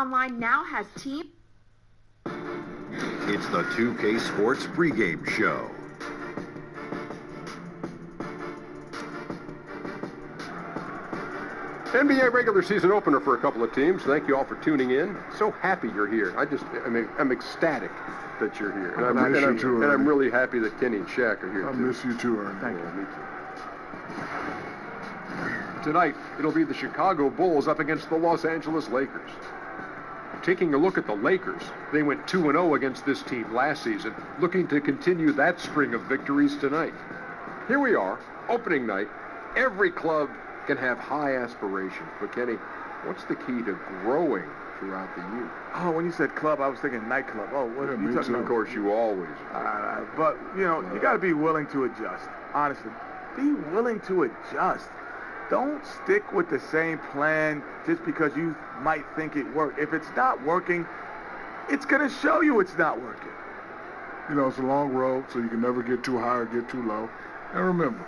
Online now has team. It's the 2K Sports pregame show. NBA regular season opener for a couple of teams. Thank you all for tuning in. So happy you're here. I'm ecstatic that you're here. And I'm really happy that Kenny and Shaq are here, I too. miss you too, Ernie. Thank you. Me too. Tonight, it'll be the Chicago Bulls up against the Los Angeles Lakers. Taking a look at the Lakers, they went 2-0 against this team last season, looking to continue that string of victories tonight. Here we are, opening night. Every club can have high aspirations, but Kenny, what's the key to growing throughout the year? Oh, when you said club, I was thinking nightclub. Oh, what are you talking about? Of course, you always. But, you know, you got to be willing to adjust. Honestly, be willing to adjust. Don't stick with the same plan just because you might think it worked. If it's not working, it's going to show you it's not working. You know, it's a long road, so you can never get too high or get too low. And remember,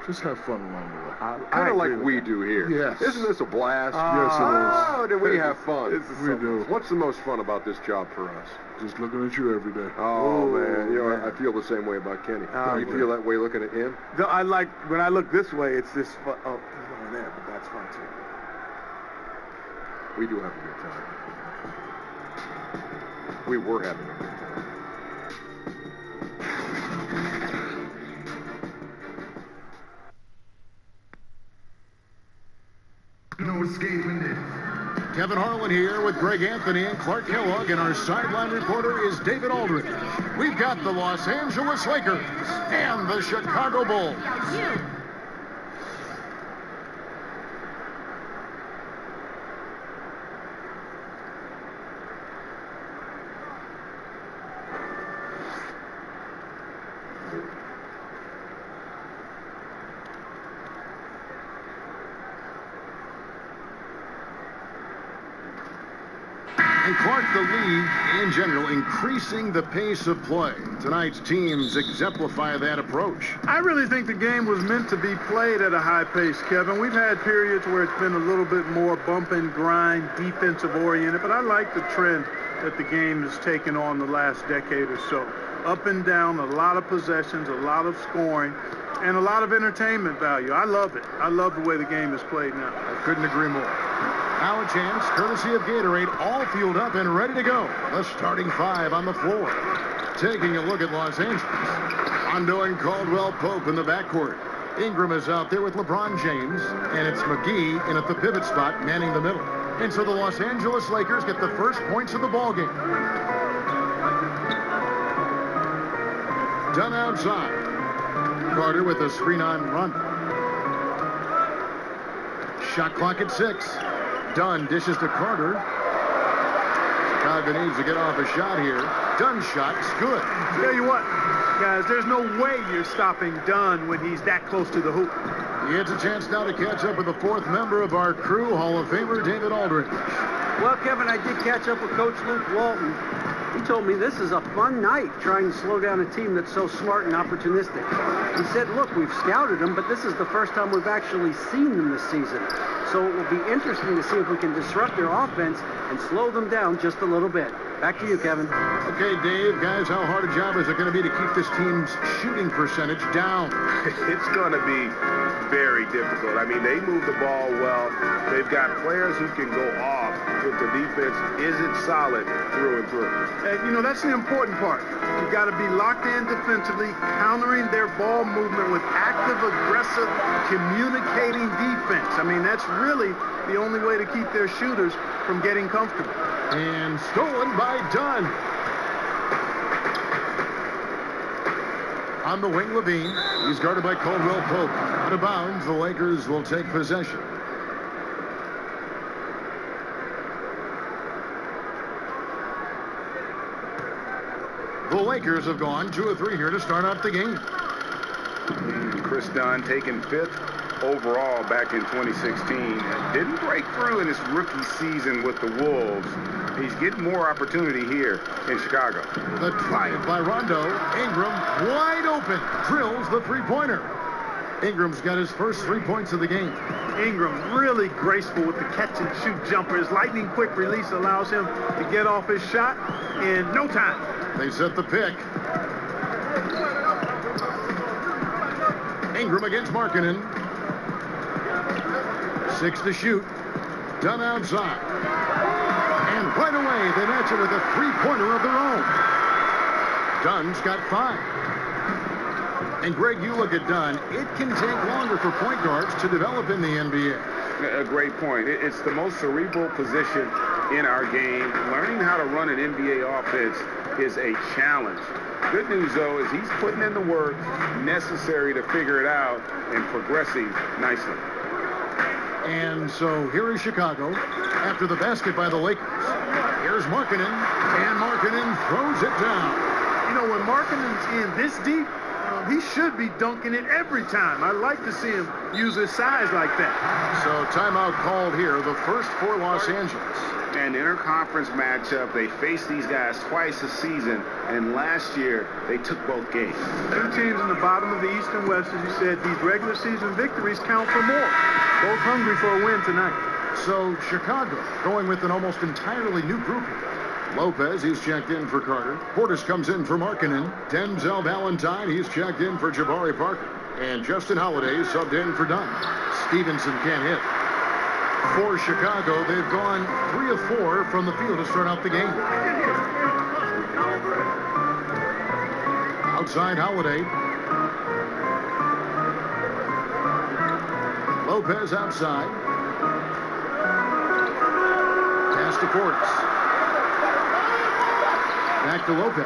just have fun along the way. Kind of like we do here. Yes. Isn't this a blast? Yes, it is. Oh, do we have fun? We do. What's the most fun about this job for us? Just looking at you every day. Oh, man. You know, I feel the same way about Kenny. You feel that way looking at him? I like, when I look this way, it's just fun. Oh, he's going there, but that's fun too. We do have a good time. We were having a good time. No escaping this. Kevin Harlan here with Greg Anthony and Clark Kellogg, and our sideline reporter is David Aldridge. We've got the Los Angeles Lakers and the Chicago Bulls. And Clark, the league in general, increasing the pace of play. Tonight's teams exemplify that approach. I really think the game was meant to be played at a high pace, Kevin. We've had periods where it's been a little bit more bump and grind, defensive oriented, but I like the trend that the game has taken on the last decade or so. Up and down, a lot of possessions, a lot of scoring, and a lot of entertainment value. I love it. I love the way the game is played now. I couldn't agree more. Now a chance, courtesy of Gatorade, all fueled up and ready to go. The starting five on the floor. Taking a look at Los Angeles. Rondo and Caldwell Pope in the backcourt. Ingram is out there with LeBron James, and it's McGee in at the pivot spot, manning the middle. And so the Los Angeles Lakers get the first points of the ballgame. Dunn outside. Carter with a screen on Rondo. Shot clock at 6. Dunn dishes to Carter. Chicago needs to get off a shot here. Dunn's shot's good. Tell you what, guys, there's no way you're stopping Dunn when he's that close to the hoop. He gets a chance now to catch up with the fourth member of our crew, Hall of Famer David Aldridge. Well, Kevin, I did catch up with Coach Luke Walton. He told me this is a fun night trying to slow down a team that's so smart and opportunistic. He said, look, we've scouted them, but this is the first time we've actually seen them this season. So it will be interesting to see if we can disrupt their offense and slow them down just a little bit. Back to you, Kevin. Okay, Dave, guys, how hard a job is it going to be to keep this team's shooting percentage down? It's going to be very difficult. I mean, they move the ball well. They've got players who can go off if the defense isn't solid through and through. You know, that's the important part. You've got to be locked in defensively, countering their ball movement with active, aggressive, communicating defense. I mean, that's really the only way to keep their shooters from getting comfortable. And stolen by Dunn. On the wing, Levine. He's guarded by Caldwell Pope. Out of bounds, the Lakers will take possession. The Lakers have gone 2 of 3 here to start out the game. Chris Dunn taken 5th overall back in 2016. Didn't break through in his rookie season with the Wolves. He's getting more opportunity here in Chicago. The drive by Rondo. Ingram wide open. Drills the three-pointer. Ingram's got his first 3 points of the game. Ingram really graceful with the catch-and-shoot jumper. His lightning-quick release allows him to get off his shot in no time. They set the pick. Ingram against Markkanen. 6 to shoot. Dunn outside. And right away, they match it with a three-pointer of their own. Dunn's got 5. And Greg, you look at Dunn, it can take longer for point guards to develop in the NBA. A great point. It's the most cerebral position in our game. Learning how to run an NBA offense is a challenge. Good news, though, is he's putting in the work necessary to figure it out and progressing nicely. And so here is Chicago after the basket by the Lakers. Here's Markkanen, and Markkanen throws it down. You know, when Markkanen's in this deep, he should be dunking it every time. I like to see him use his size like that. So timeout called here, the first for Los Angeles. An interconference matchup. They faced these guys twice a season, and last year they took both games. Two teams in the bottom of the East and West, as you said, these regular season victories count for more. Both hungry for a win tonight. So Chicago going with an almost entirely new group here. Lopez, he's checked in for Carter. Portis comes in for Markkanen. Denzel Valentine, he's checked in for Jabari Parker. And Justin Holiday subbed in for Dunn. Stevenson can't hit. For Chicago, they've gone 3 of 4 from the field to start out the game. Outside Holiday. Lopez outside. Pass to Portis. Back to Lopez.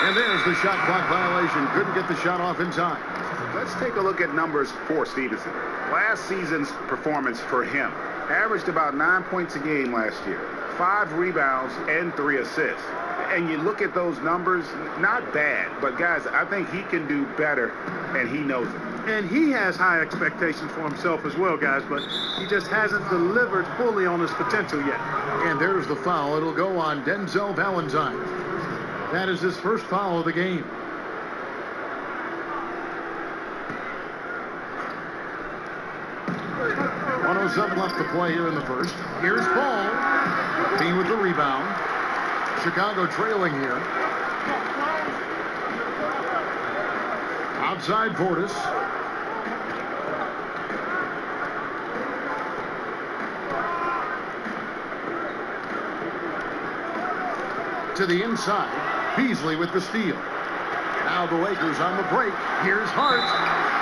And there's the shot clock violation. Couldn't get the shot off in time. Let's take a look at numbers for Stevenson. Last season's performance for him averaged about 9 points a game last year, 5 rebounds and 3 assists. And you look at those numbers, not bad, but guys, I think he can do better, and he knows it. And he has high expectations for himself as well, guys, but he just hasn't delivered fully on his potential yet. And there's the foul. It'll go on Denzel Valentine. That is his first foul of the game. .107 left to play here in the first. Here's Ball. Bean with the rebound. Chicago trailing here. Outside Portis. To the inside. Beasley with the steal. Now the Lakers on the break. Here's Hart.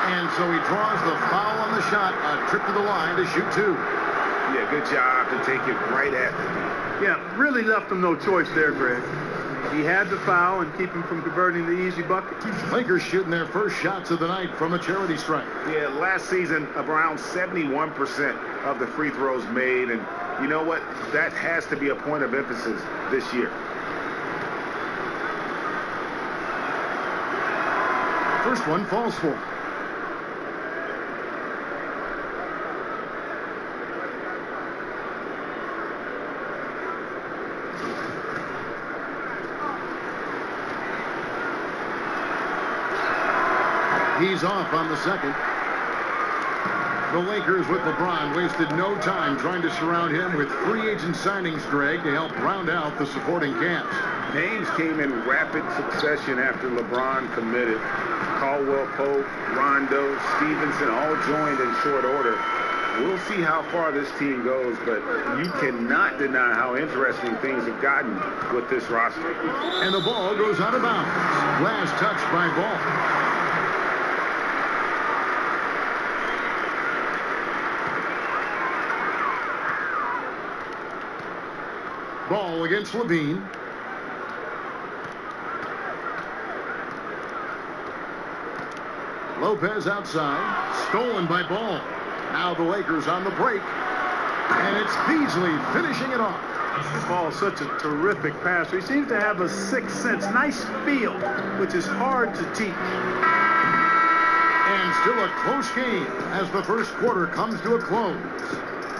And so he draws the foul on the shot. A trip to the line to shoot 2. Yeah, good job to take it right at the knee. Yeah, really left him no choice there, Greg. He had the foul and keep him from converting the easy bucket. Lakers shooting their first shots of the night from a charity strike. Yeah, last season, around 71% of the free throws made. And you know what? That has to be a point of emphasis this year. First one falls for. He's off on the second. The Lakers with LeBron wasted no time trying to surround him with free agent signings, Greg, to help round out the supporting cast. Names came in rapid succession after LeBron committed. Caldwell Pope, Rondo, Stevenson all joined in short order. We'll see how far this team goes, but you cannot deny how interesting things have gotten with this roster. And the ball goes out of bounds. Last touch by Ball. Ball against Levine. Lopez outside. Stolen by Ball. Now the Lakers on the break. And it's Beasley finishing it off. Ball's such a terrific passer. He seems to have a sixth sense, nice feel, which is hard to teach. And still a close game as the first quarter comes to a close.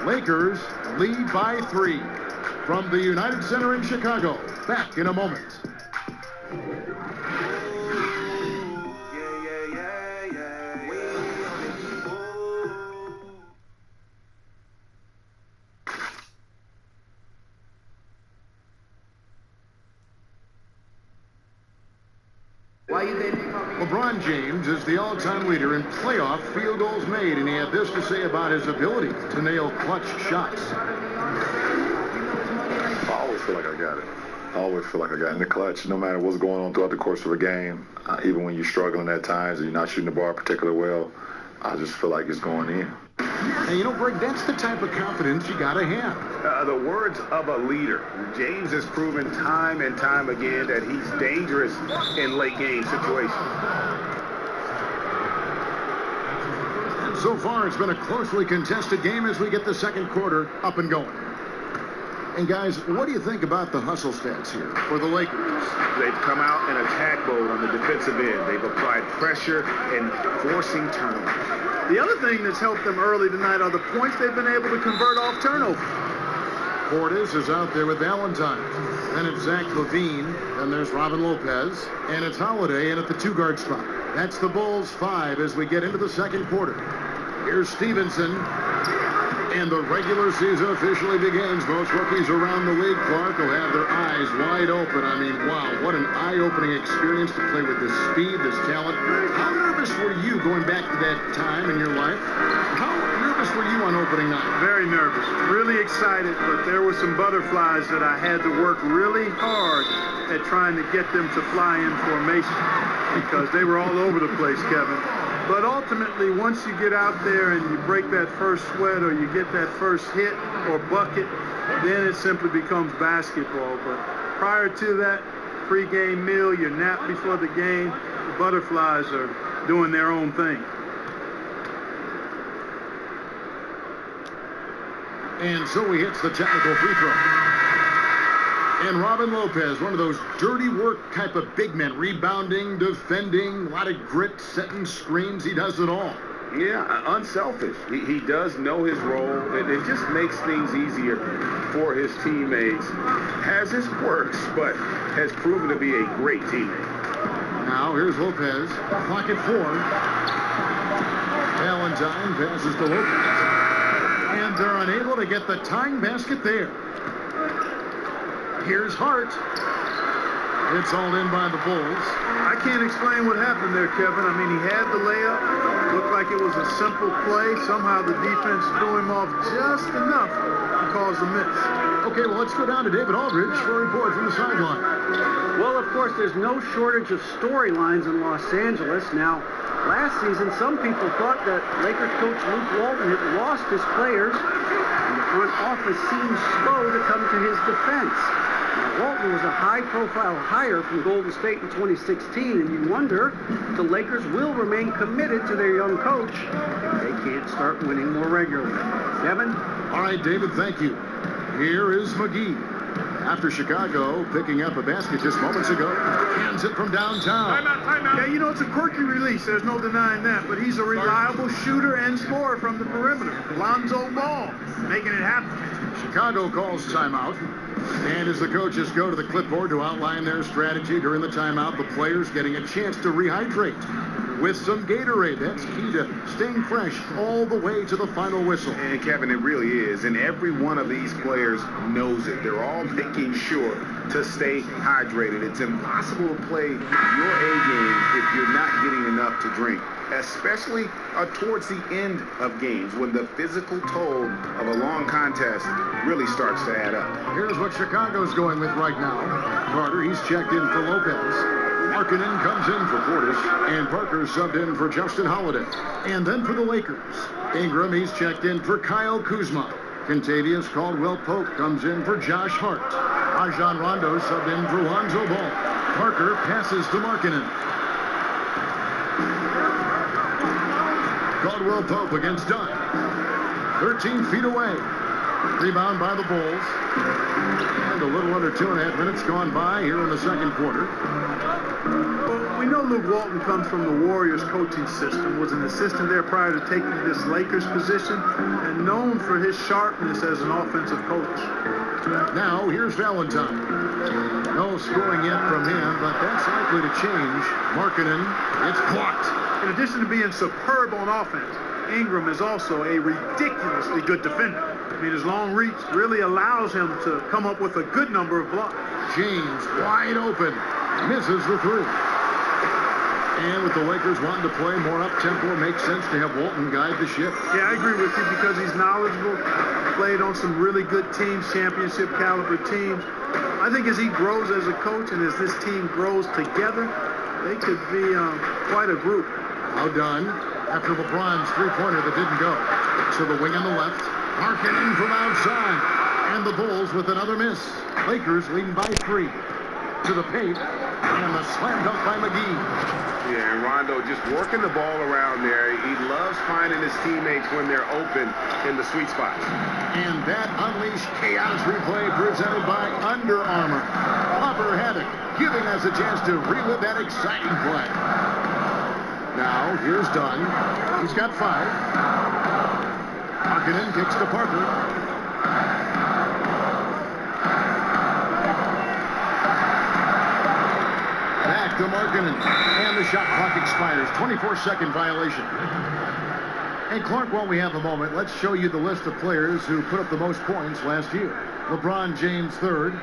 Lakers lead by 3. From the United Center in Chicago. Back in a moment. LeBron James is the all-time leader in playoff field goals made, and he had this to say about his ability to nail clutch shots. I always feel like I got it. I always feel like I got in the clutch, no matter what's going on throughout the course of a game. Even when you're struggling at times and you're not shooting the ball particularly well, I just feel like it's going in. And you know, Greg, that's the type of confidence you got to have. The words of a leader. James has proven time and time again that he's dangerous in late game situations. And so far, it's been a closely contested game as we get the second quarter up and going. And guys, what do you think about the hustle stats here for the Lakers? They've come out in attack mode on the defensive end. They've applied pressure and forcing turnovers. The other thing that's helped them early tonight are the points they've been able to convert off turnover. Portis is out there with Valentine. Then it's Zach LaVine. Then there's Robin Lopez. And it's Holiday in at the 2-guard spot. That's the Bulls 5 as we get into the second quarter. Here's Stevenson. And the regular season officially begins. Most rookies around the league, Clark, will have their eyes wide open. I mean, wow, what an eye-opening experience to play with this speed, this talent. How nervous were you going back to that time in your life? How nervous were you on opening night? Very nervous, really excited, but there were some butterflies that I had to work really hard at trying to get them to fly in formation because they were all over the place, Kevin. But ultimately, once you get out there and you break that first sweat or you get that first hit or bucket, then it simply becomes basketball. But prior to that, pregame meal, your nap before the game, the butterflies are doing their own thing. And so he hits the technical free throw. And Robin Lopez, one of those dirty work type of big men, rebounding, defending, a lot of grit, setting screens. He does it all. Yeah, unselfish. He does know his role, and it just makes things easier for his teammates. Has his quirks, but has proven to be a great teammate. Now, here's Lopez. Clock at 4. Valentine passes to Lopez. And they're unable to get the tying basket there. Here's Hart. It's all in by the Bulls. I can't explain what happened there, Kevin. I mean, he had the layup. Looked like it was a simple play. Somehow the defense threw him off just enough to cause a miss. Okay, well, let's go down to David Aldridge for a report from the sideline. Well, of course, there's no shortage of storylines in Los Angeles. Now, last season, some people thought that Lakers coach Luke Walton had lost his players, and the front office seemed slow to come to his defense. Now, Walton was a high-profile hire from Golden State in 2016, and you wonder if the Lakers will remain committed to their young coach if they can't start winning more regularly. Kevin? All right, David, thank you. Here is McGee. After Chicago picking up a basket just moments ago, hands it from downtown. Timeout. Yeah, you know, it's a quirky release. There's no denying that. But he's a reliable shooter and scorer from the perimeter. Lonzo Ball making it happen. Chicago calls timeout. And as the coaches go to the clipboard to outline their strategy during the timeout, the players getting a chance to rehydrate with some Gatorade. That's key to staying fresh all the way to the final whistle. And Kevin, it really is. And every one of these players knows it. They're all making sure to stay hydrated. It's impossible to play your A game if you're not getting enough to drink, especially towards the end of games when the physical toll of a long contest really starts to add up. Here's what Chicago's going with right now. Carter, he's checked in for Lopez. Markkanen comes in for Portis, and Parker subbed in for Justin Holiday. And then for the Lakers, Ingram, he's checked in for Kyle Kuzma. Kentavious Caldwell-Pope comes in for Josh Hart. Rajon Rondo subbed in for Lonzo Ball. Parker passes to Markkanen. Caldwell-Pope against Dunn. 13 feet away. Rebound by the Bulls. And a little under 2.5 minutes gone by here in the second quarter. Well, we know Luke Walton comes from the Warriors coaching system, was an assistant there prior to taking this Lakers position, and known for his sharpness as an offensive coach. Now, here's Valentine. No scoring yet from him, but that's likely to change. Markkanen, it's blocked. In addition to being superb on offense, Ingram is also a ridiculously good defender. I mean, his long reach really allows him to come up with a good number of blocks. James wide open. Misses the three. And with the Lakers wanting to play more up-tempo, it makes sense to have Walton guide the ship. Yeah, I agree with you because he's knowledgeable, played on some really good teams, championship caliber teams. I think as he grows as a coach and as this team grows together, they could be quite a group. Now done after LeBron's three-pointer that didn't go. So the wing on the left, Markkanen from outside, and the Bulls with another miss. Lakers leading by 3. To the paint, and the slam dunk by McGee. Yeah, and Rondo just working the ball around there. He loves finding his teammates when they're open in the sweet spots. And that unleashed chaos replay presented by Under Armour. Upper Haddock giving us a chance to relive that exciting play. Now, here's Dunn. He's got 5. Markkanen kicks to Parker. Back to Markkanen. And the shot clock expires. 24-second violation. Hey, Clark, while we have a moment, let's show you the list of players who put up the most points last year. LeBron James, 3rd.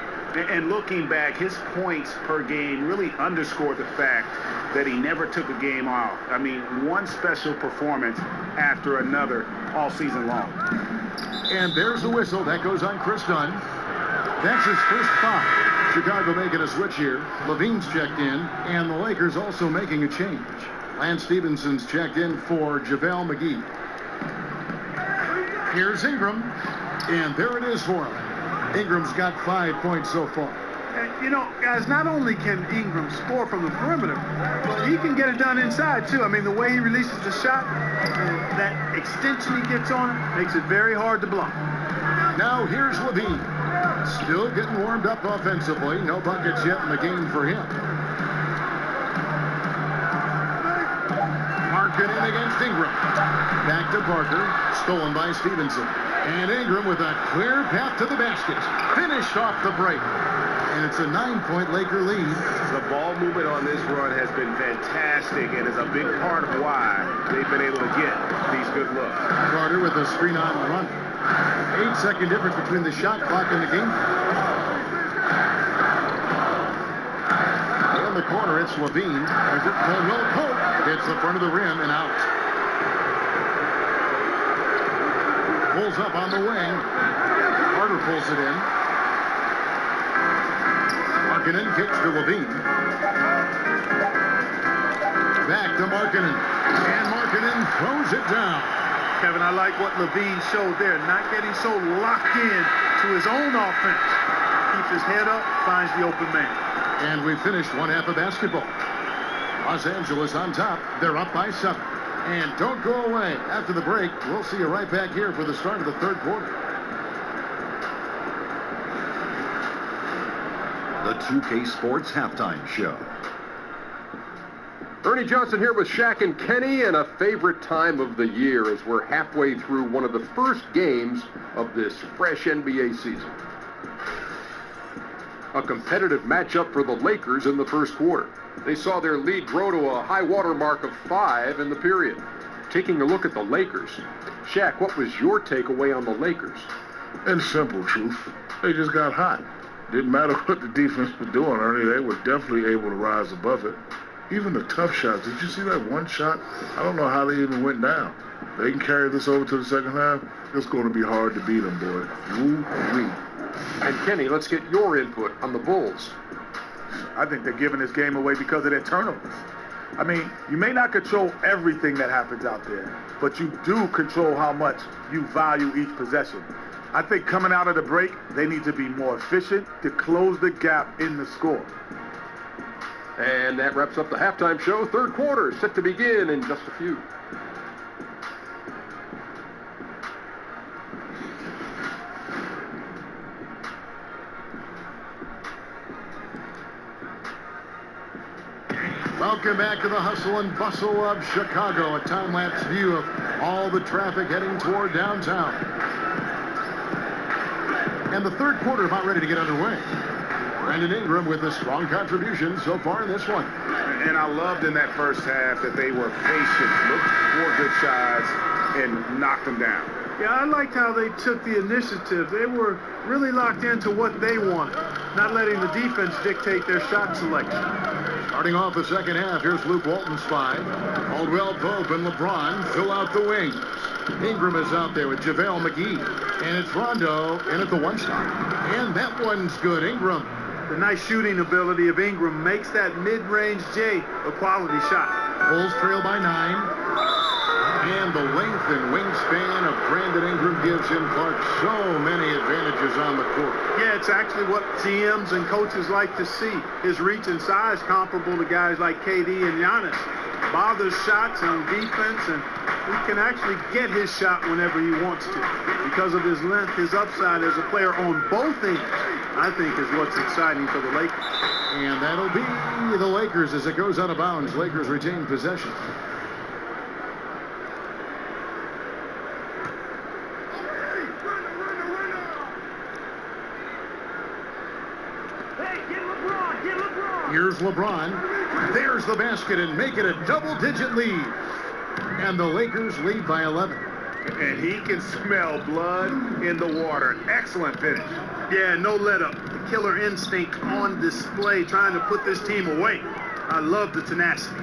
And looking back, his points per game really underscored the fact that he never took a game off. I mean, one special performance after another all season long. And there's the whistle. That goes on Chris Dunn. That's his first foul. Chicago making a switch here. Levine's checked in, and the Lakers also making a change. Lance Stephenson's checked in for JaVale McGee. Here's Ingram, and there it is for him. Ingram's got 5 points so far. You know, guys, not only can Ingram score from the perimeter, but he can get it done inside, too. I mean, the way he releases the shot, and that extension he gets on it, makes it very hard to block. Now here's Levine. Still getting warmed up offensively. No buckets yet in the game for him. Markkanen against Ingram. Back to Parker. Stolen by Stevenson. And Ingram with a clear path to the basket. Finished off the break. And it's a 9-point Laker lead. The ball movement on this run has been fantastic and is a big part of why they've been able to get these good looks. Carter with a screen on the run. 8-second difference between the shot clock and the game. In the corner, it's Levine. There's it. Caldwell Pope hits the front of the rim and out. Pulls up on the wing. Carter pulls it in. Markkanen kicks to Levine. Back to Markkanen. And Markkanen throws it down. Kevin, I like what Levine showed there, not getting so locked in to his own offense. Keeps his head up, finds the open man. And we finished one half of basketball. Los Angeles on top. They're up by 7. And don't go away. After the break, we'll see you right back here for the start of the third quarter. The 2K Sports Halftime Show. Ernie Johnson here with Shaq and Kenny, and a favorite time of the year as we're halfway through one of the first games of this fresh NBA season. A competitive matchup for the Lakers in the first quarter. They saw their lead grow to a high water mark of 5 in the period. Taking a look at the Lakers, Shaq, what was your takeaway on the Lakers? In simple truth, they just got hot. Didn't matter what the defense was doing, Ernie. They were definitely able to rise above it. Even the tough shots. Did you see that one shot? I don't know how they even went down. They can carry this over to the second half. It's going to be hard to beat them, boy. Woo-wee. And Kenny, let's get your input on the Bulls. I think they're giving this game away because of their turnovers. I mean, you may not control everything that happens out there, but you do control how much you value each possession. I think coming out of the break, they need to be more efficient to close the gap in the score. And that wraps up the halftime show. Third quarter is set to begin in just a few. Welcome back to the hustle and bustle of Chicago. A time-lapse view of all the traffic heading toward downtown. And the third quarter about ready to get underway. Brandon Ingram with a strong contribution so far in this one. And I loved in that first half that they were patient, looked for good shots, and knocked them down. Yeah, I liked how they took the initiative. They were really locked into what they wanted. not letting the defense dictate their shot selection. Starting off the second half, here's Luke Walton's 5. Caldwell Pope and LeBron fill out the wings. Ingram is out there with JaVale McGee. And it's Rondo in at the 1 spot. And that one's good. Ingram. The nice shooting ability of Ingram makes that mid-range J a quality shot. Bulls trail by 9. And the length and wingspan of Brandon Ingram gives him, Clark, so many advantages on the court. Yeah, it's actually what GMs and coaches like to see. His reach and size comparable to guys like KD and Giannis. Bothers shots on defense, and he can actually get his shot whenever he wants to. Because of his length, his upside as a player on both ends, I think, is what's exciting for the Lakers. And that'll be the Lakers as it goes out of bounds. Lakers retain possession. Here's LeBron. There's the basket and make it a double-digit lead. And the Lakers lead by 11. And he can smell blood in the water. Excellent finish. Yeah, no let up. The killer instinct on display, trying to put this team away. I love the tenacity.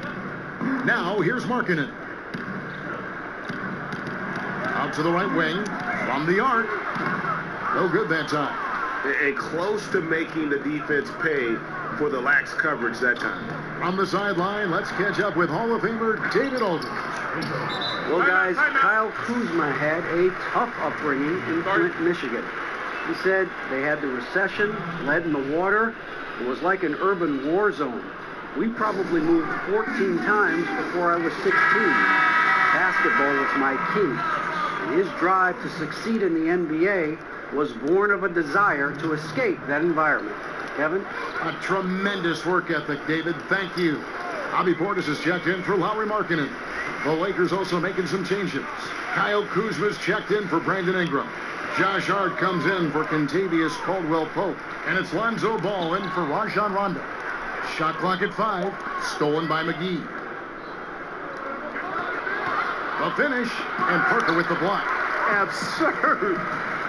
Now, here's Markkanen. Out to the right wing. From the arc. No good that time. And close to making the defense pay for the lax coverage that time. On the sideline, let's catch up with Hall of Famer David Aldridge. Well, guys, Kyle Kuzma had a tough upbringing in Flint, Michigan. He said they had the recession, lead in the water. It was like an urban war zone. We probably moved 14 times before I was 16. Basketball was my key. And his drive to succeed in the NBA was born of a desire to escape that environment. Kevin? A tremendous work ethic, David. Thank you. Bobby Portis has checked in for Lauri Markkanen. The Lakers also making some changes. Kyle Kuzma's checked in for Brandon Ingram. Josh Hart comes in for Kentavious Caldwell-Pope. And it's Lonzo Ball in for Rajon Rondo. Shot clock at 5. Stolen by McGee. The finish. And Parker with the block. Absurd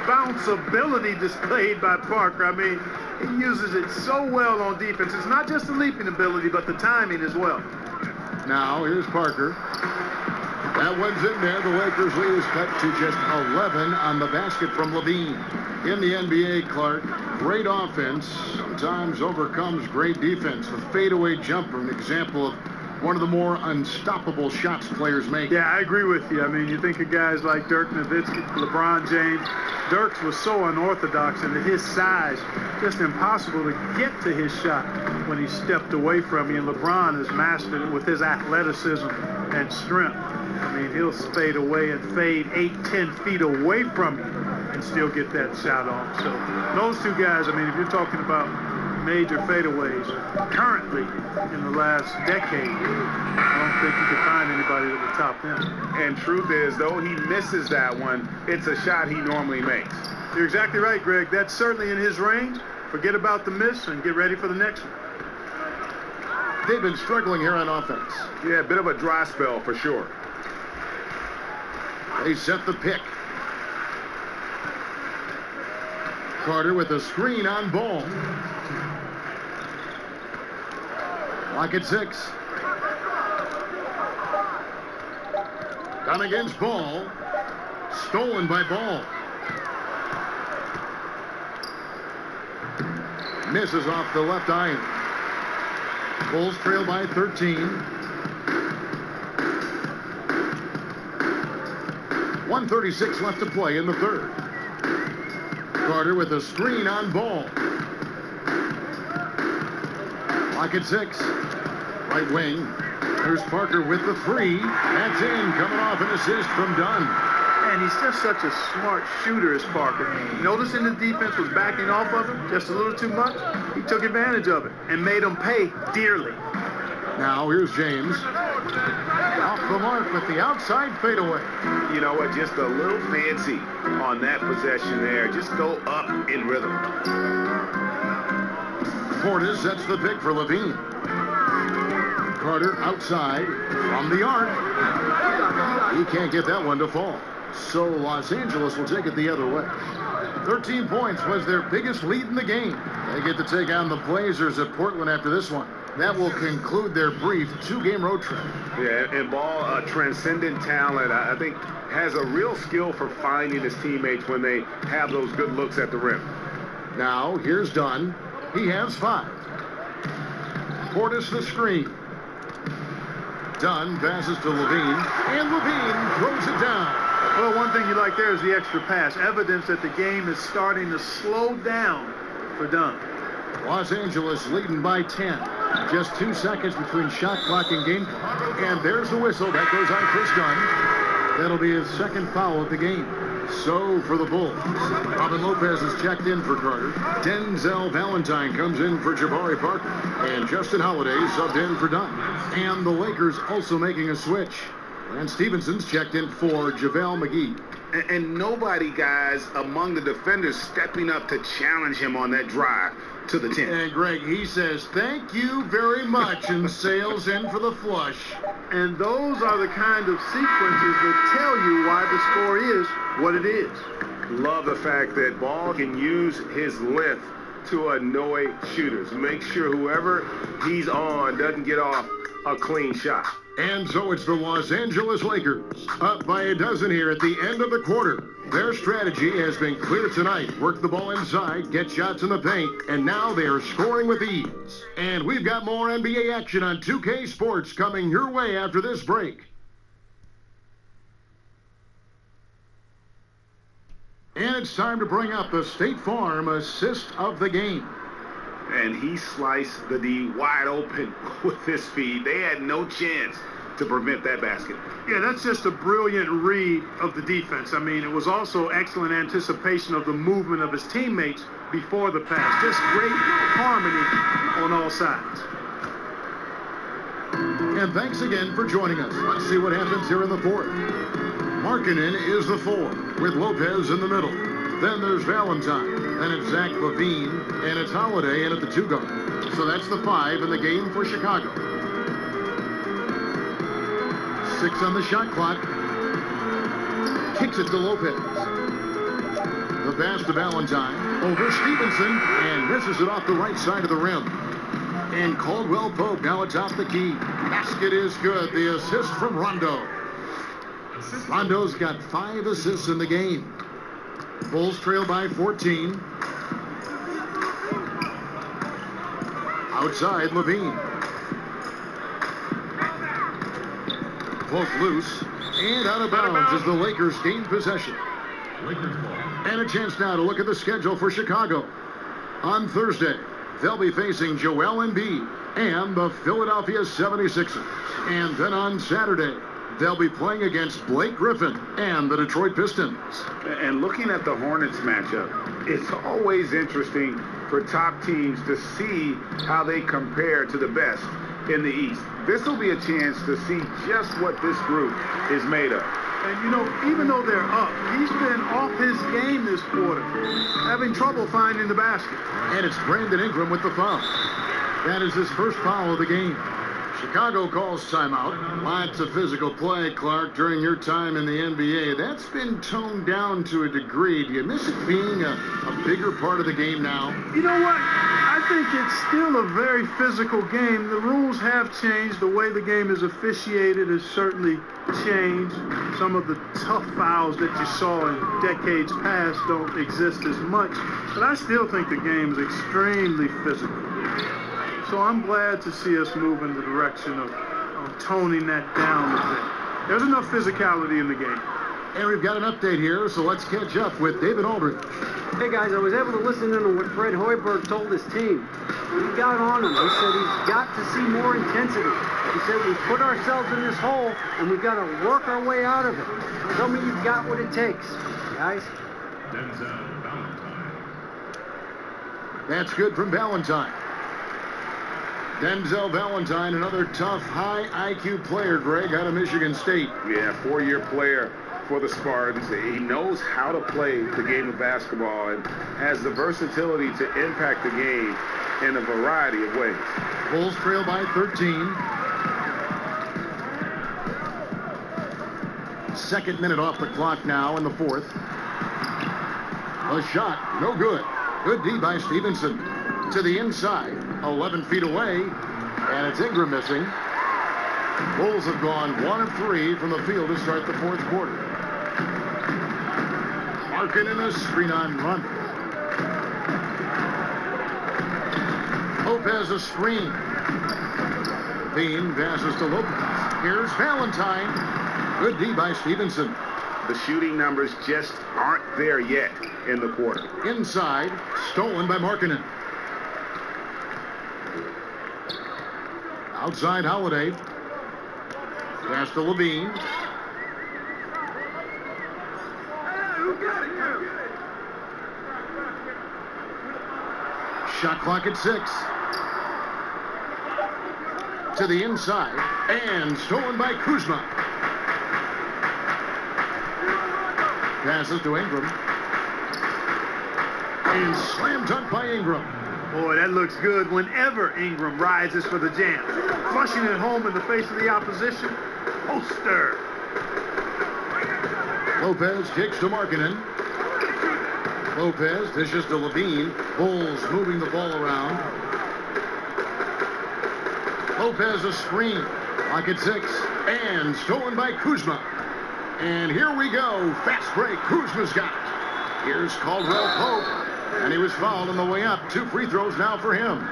bounceability displayed by Parker. I mean, he uses it so well on defense. It's not just the leaping ability, but the timing as well. Now, here's Parker. That one's in there. The Lakers lead is cut to just 11 on the basket from Levine. In the NBA, Clark, great offense sometimes overcomes great defense. The fadeaway jumper, an example of one of the more unstoppable shots players make. Yeah, I agree with you. I mean, you think of guys like Dirk Nowitzki, LeBron James. Dirk was so unorthodox, and at his size, just impossible to get to his shot when he stepped away from you. And LeBron has mastered it with his athleticism and strength. I mean, he'll fade away and fade 8-10 feet away from you and still get that shot off. So those two guys, I mean, if you're talking about major fadeaways currently in the last decade, I don't think you could find anybody that would top them. And truth is, though he misses that one, it's a shot he normally makes. You're exactly right, Greg. That's certainly in his range. Forget about the miss and get ready for the next one. They've been struggling here on offense. Yeah, a bit of a dry spell for sure. They set the pick. Carter with a screen on Ball. Clock at 6. Done against Ball. Stolen by Ball. Misses off the left iron. Bulls trail by 13. 1:36 left to play in the third. Carter with a screen on Ball. Clock at 6. Right wing. Here's Parker with the 3. That's in. Coming off an assist from Dunn. And he's just such a smart shooter as Parker. Noticing the defense was backing off of him just a little too much, he took advantage of it and made them pay dearly. Now here's James. Off the mark with the outside fadeaway. You know what? Just a little fancy on that possession there. Just go up in rhythm. Portis sets the pick for Levine. Carter outside from the arc. He can't get that one to fall. So Los Angeles will take it the other way. 13 points was their biggest lead in the game. They get to take on the Blazers at Portland after this one. That will conclude their brief 2-game road trip. Yeah, and Ball, transcendent talent, I think, has a real skill for finding his teammates when they have those good looks at the rim. Now, here's Dunn. He has 5. Portis the screen. Dunn passes to Levine, and Levine throws it down. Well, one thing you like there is the extra pass. Evidence that the game is starting to slow down for Dunn. Los Angeles leading by 10. Just 2 seconds between shot clock and game clock. And there's the whistle. That goes on Chris Dunn. That'll be his second foul of the game. So for the Bulls, Robin Lopez is checked in for Carter. Denzel Valentine comes in for Jabari Parker. And Justin Holiday subbed in for Dunn. And the Lakers also making a switch. Lance Stevenson's checked in for JaVale McGee. And nobody, guys, among the defenders stepping up to challenge him on that drive to the 10. And Greg, he says, thank you very much, and sails in for the flush. And those are the kind of sequences that tell you why the score is what it is. Love the fact that Ball can use his length to annoy shooters. Make sure whoever he's on doesn't get off a clean shot. And so it's the Los Angeles Lakers, up by a dozen here at the end of the quarter. Their strategy has been clear tonight. Work the ball inside, get shots in the paint, and now they are scoring with ease. And we've got more NBA action on 2K Sports coming your way after this break. And it's time to bring up the State Farm assist of the game. And he sliced the D wide open with his feed. They had no chance to prevent that basket. Yeah, that's just a brilliant read of the defense. I mean, it was also excellent anticipation of the movement of his teammates before the pass. Just great harmony on all sides. And thanks again for joining us. Let's see what happens here in the fourth. Markkanen is the 4, with Lopez in the middle. Then there's Valentine. Then it's Zach Levine. And it's Holiday in at the 2 guard. So that's the 5 in the game for Chicago. 6 on the shot clock. Kicks it to Lopez. The pass to Valentine. Over Stevenson. And misses it off the right side of the rim. And Caldwell Pope now atop the key. Basket is good. The assist from Rondo. Rondo's got 5 assists in the game. Bulls trail by 14. Outside, Levine. Poke loose. And out of bounds as the Lakers gain possession. And a chance now to look at the schedule for Chicago. On Thursday, they'll be facing Joel Embiid and the Philadelphia 76ers. And then on Saturday, they'll be playing against Blake Griffin and the Detroit Pistons. And looking at the Hornets matchup, it's always interesting for top teams to see how they compare to the best in the East. This will be a chance to see just what this group is made of. And, you know, even though they're up, he's been off his game this quarter, having trouble finding the basket. And it's Brandon Ingram with the foul. That is his first foul of the game. Chicago calls timeout. Lots of physical play, Clark, during your time in the NBA. That's been toned down to a degree. Do you miss it being a bigger part of the game now? You know what? I think it's still a very physical game. The rules have changed. The way the game is officiated has certainly changed. Some of the tough fouls that you saw in decades past don't exist as much. But I still think the game is extremely physical. So I'm glad to see us move in the direction of toning that down a bit. There's enough physicality in the game. And we've got an update here, so let's catch up with David Aldridge. Hey, guys, I was able to listen in on what Fred Hoiberg told his team. He got on him. He said he's got to see more intensity. He said we've put ourselves in this hole, and we've got to work our way out of it. Tell me you've got what it takes, guys. That's good from Valentine. Denzel Valentine, another tough, high IQ player, Greg, out of Michigan State. Yeah, 4-year player for the Spartans. He knows how to play the game of basketball and has the versatility to impact the game in a variety of ways. Bulls trail by 13. Second minute off the clock now in the fourth. The shot, no good. Good D by Stevenson. To the inside, 11 feet away, and it's Ingram missing. Bulls have gone 1 of 3 from the field to start the fourth quarter. Markkanen a screen on run. Lopez a screen. Bean passes to Lopez. Here's Valentine. Good D by Stevenson. The shooting numbers just aren't there yet in the quarter. Inside, stolen by Markkanen. Outside, Holiday. Pass to Levine. Shot clock at 6. To the inside, and stolen by Kuzma. Passes to Ingram. And slam dunk by Ingram. Boy, that looks good whenever Ingram rises for the jam. Flushing it home in the face of the opposition. Poster. Lopez kicks to Markkanen. Lopez dishes to Levine. Bulls moving the ball around. Lopez a screen. Clock at 6. And stolen by Kuzma. And here we go. Fast break. Kuzma's got it. Here's Caldwell Pope. And he was fouled on the way up. 2 free throws now for him.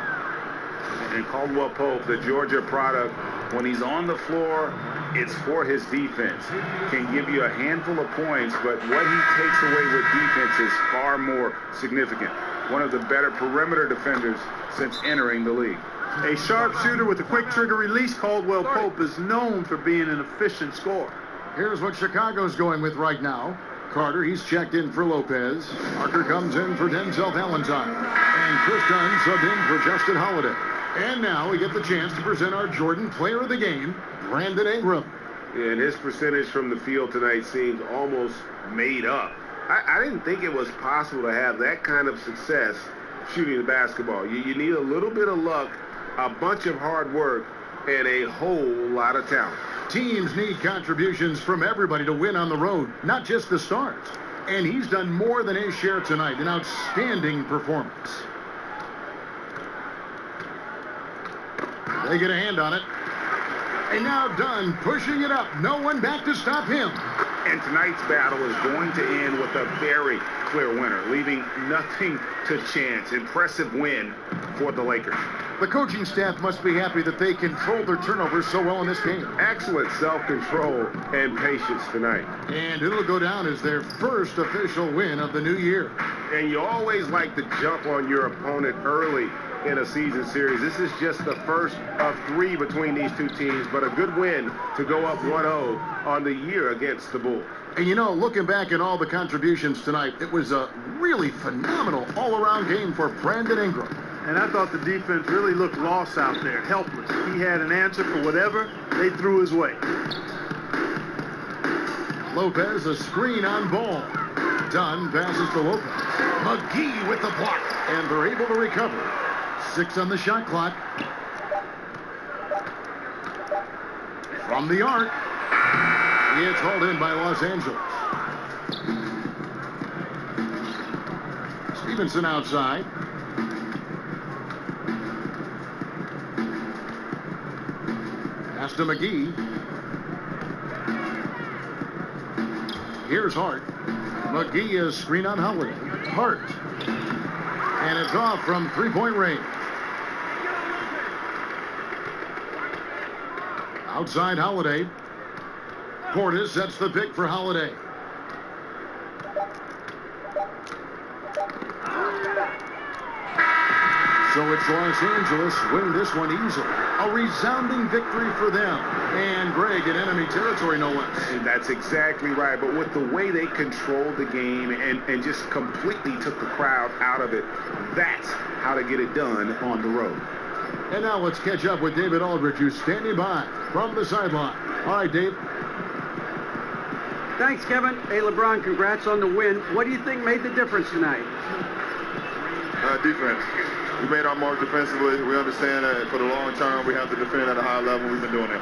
And Caldwell Pope, the Georgia product, when he's on the floor, it's for his defense. Can give you a handful of points, but what he takes away with defense is far more significant. One of the better perimeter defenders since entering the league. A sharpshooter with a quick trigger release, Caldwell Pope is known for being an efficient scorer. Here's what Chicago's going with right now. Carter, he's checked in for Lopez. Parker comes in for Denzel Valentine. And Chris Dunn subbed in for Justin Holiday. And now we get the chance to present our Jordan Player of the Game, Brandon Ingram. And his percentage from the field tonight seems almost made up. I didn't think it was possible to have that kind of success shooting the basketball. You need a little bit of luck, a bunch of hard work, and a whole lot of talent. Teams need contributions from everybody to win on the road, not just the stars. And he's done more than his share tonight, an outstanding performance. They get a hand on it. And now Dunn pushing it up. No one back to stop him. And tonight's battle is going to end with a very clear winner, leaving nothing to chance. Impressive win for the Lakers. The coaching staff must be happy that they controlled their turnovers so well in this game. Excellent self-control and patience tonight. And it'll go down as their first official win of the new year. And you always like to jump on your opponent early in a season series. This is just the first of 3 between these two teams, but a good win to go up 1-0 on the year against the Bulls. And you know, looking back at all the contributions tonight, it was a really phenomenal all-around game for Brandon Ingram. And I thought the defense really looked lost out there, helpless. He had an answer for whatever they threw his way. Lopez, a screen on ball. Dunn passes to Lopez. McGee with the block, and they're able to recover. 6 on the shot clock. From the arc. It's hauled in by Los Angeles. Stevenson outside. Pass to McGee. Here's Hart. McGee is screen on Howard. Hart. And it's off from three-point range. Outside Holiday. Portis sets the pick for Holiday. So it's Los Angeles winning this one easily. A resounding victory for them. And Greg in enemy territory, no less. And that's exactly right. But with the way they controlled the game and just completely took the crowd out of it, that's how to get it done on the road. And now let's catch up with David Aldridge, who's standing by from the sideline. All right, Dave. Thanks, Kevin. Hey, LeBron, congrats on the win. What do you think made the difference tonight? Defense. We made our mark defensively. We understand that for the long term, we have to defend at a high level. We've been doing that.